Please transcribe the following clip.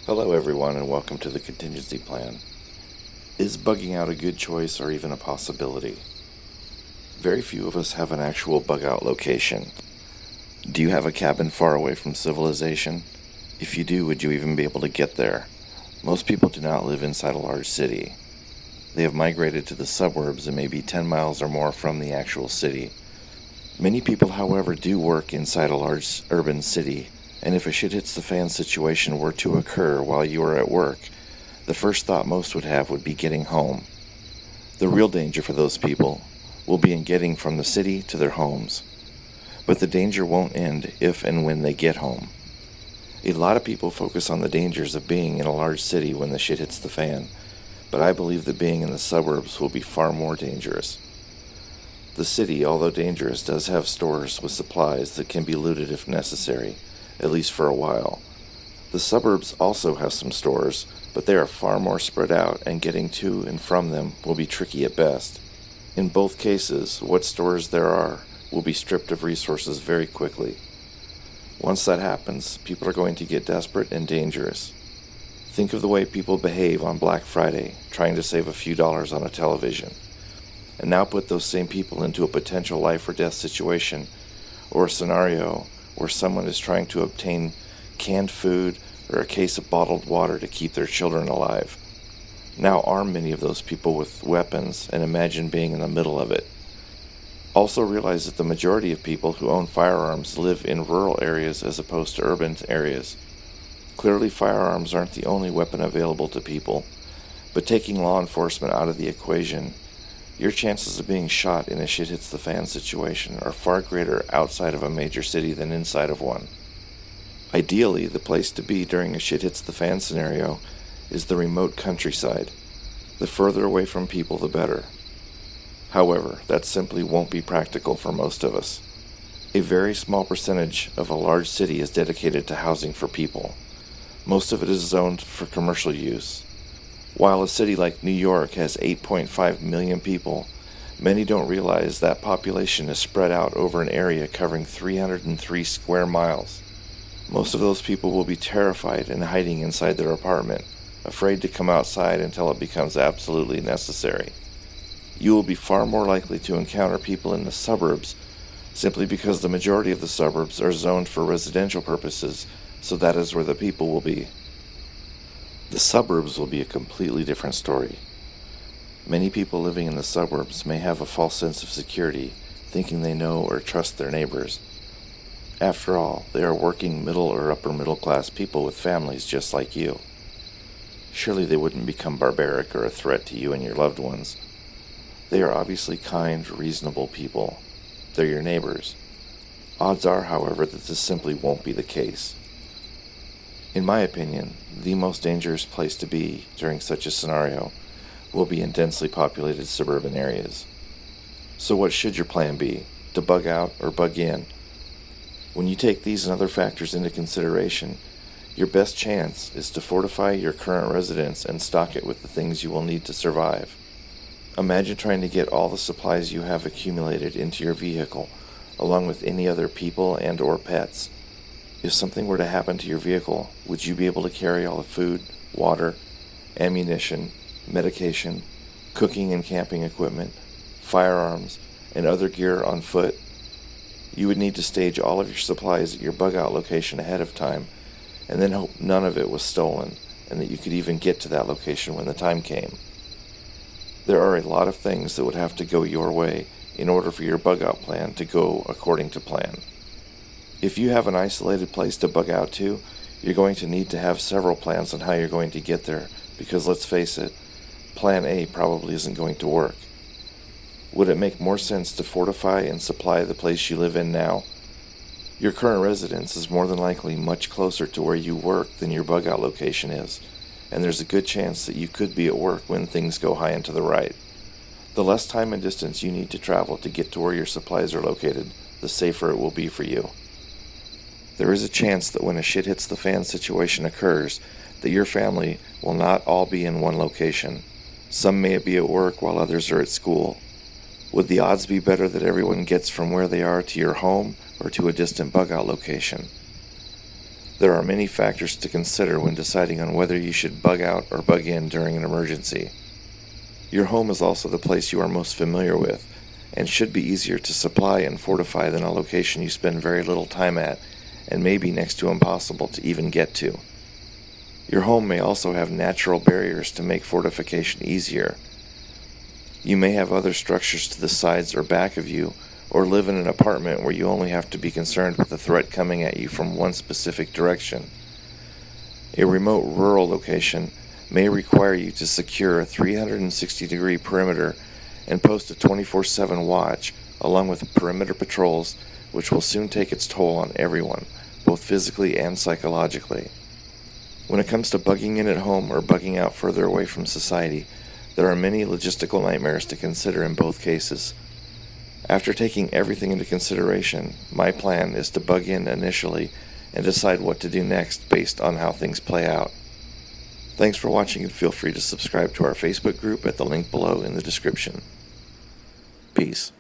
Hello, everyone, and welcome to the Contingency Plan. Is bugging out a good choice or even a possibility? Very few of us have an actual bug out location. Do you have a cabin far away from civilization? If you do, would you even be able to get there? Most people do not live inside a large city. They have migrated to the suburbs and may be 10 miles or more from the actual city. Many people, however, do work inside a large urban city, and if a shit hits the fan situation were to occur while you are at work, the first thought most would have would be getting home. The real danger for those people will be in getting from the city to their homes. But the danger won't end if and when they get home. A lot of people focus on the dangers of being in a large city when the shit hits the fan, but I believe that being in the suburbs will be far more dangerous. The city, although dangerous, does have stores with supplies that can be looted if necessary, at least for a while. The suburbs also have some stores, but they are far more spread out, and getting to and from them will be tricky at best. In both cases, what stores there are will be stripped of resources very quickly. Once that happens, people are going to get desperate and dangerous. Think of the way people behave on Black Friday, trying to save a few dollars on a television. And now put those same people into a potential life or death situation, or a scenario where someone is trying to obtain canned food or a case of bottled water to keep their children alive. Now arm many of those people with weapons and imagine being in the middle of it. Also realize that the majority of people who own firearms live in rural areas as opposed to urban areas. Clearly, firearms aren't the only weapon available to people, but taking law enforcement out of the equation, your chances of being shot in a shit hits the fan situation are far greater outside of a major city than inside of one. Ideally, the place to be during a shit hits the fan scenario is the remote countryside. The further away from people, the better. However, that simply won't be practical for most of us. A very small percentage of a large city is dedicated to housing for people. Most of it is zoned for commercial use. While a city like New York has 8.5 million people, many don't realize that population is spread out over an area covering 303 square miles. Most of those people will be terrified and hiding inside their apartment, afraid to come outside until it becomes absolutely necessary. You will be far more likely to encounter people in the suburbs simply because the majority of the suburbs are zoned for residential purposes, so that is where the people will be. The suburbs will be a completely different story. Many people living in the suburbs may have a false sense of security, thinking they know or trust their neighbors. After all, they are working middle or upper middle class people with families just like you. Surely they wouldn't become barbaric or a threat to you and your loved ones. They are obviously kind, reasonable people. They're your neighbors. Odds are, however, that this simply won't be the case. In my opinion, the most dangerous place to be during such a scenario will be in densely populated suburban areas. So what should your plan be? To bug out or bug in? When you take these and other factors into consideration, your best chance is to fortify your current residence and stock it with the things you will need to survive. Imagine trying to get all the supplies you have accumulated into your vehicle, along with any other people and or pets. If something were to happen to your vehicle, would you be able to carry all the food, water, ammunition, medication, cooking and camping equipment, firearms, and other gear on foot? You would need to stage all of your supplies at your bug-out location ahead of time, and then hope none of it was stolen, and that you could even get to that location when the time came. There are a lot of things that would have to go your way in order for your bug-out plan to go according to plan. If you have an isolated place to bug out to, you're going to need to have several plans on how you're going to get there, because let's face it, Plan A probably isn't going to work. Would it make more sense to fortify and supply the place you live in now? Your current residence is more than likely much closer to where you work than your bug-out location is, and there's a good chance that you could be at work when things go high and to the right. The less time and distance you need to travel to get to where your supplies are located, the safer it will be for you. There is a chance that when a shit hits the fan situation occurs, that your family will not all be in one location. Some may be at work while others are at school. Would the odds be better that everyone gets from where they are to your home or to a distant bug-out location? There are many factors to consider when deciding on whether you should bug out or bug in during an emergency. Your home is also the place you are most familiar with, and should be easier to supply and fortify than a location you spend very little time at and may be next to impossible to even get to. Your home may also have natural barriers to make fortification easier. You may have other structures to the sides or back of you, or live in an apartment where you only have to be concerned with the threat coming at you from one specific direction. A remote rural location may require you to secure a 360-degree perimeter and post a 24/7 watch, along with perimeter patrols, which will soon take its toll on everyone, both physically and psychologically. When it comes to bugging in at home or bugging out further away from society, there are many logistical nightmares to consider in both cases. After taking everything into consideration, my plan is to bug in initially and decide what to do next based on how things play out. Thanks for watching, and feel free to subscribe to our Facebook group at the link below in the description. Peace.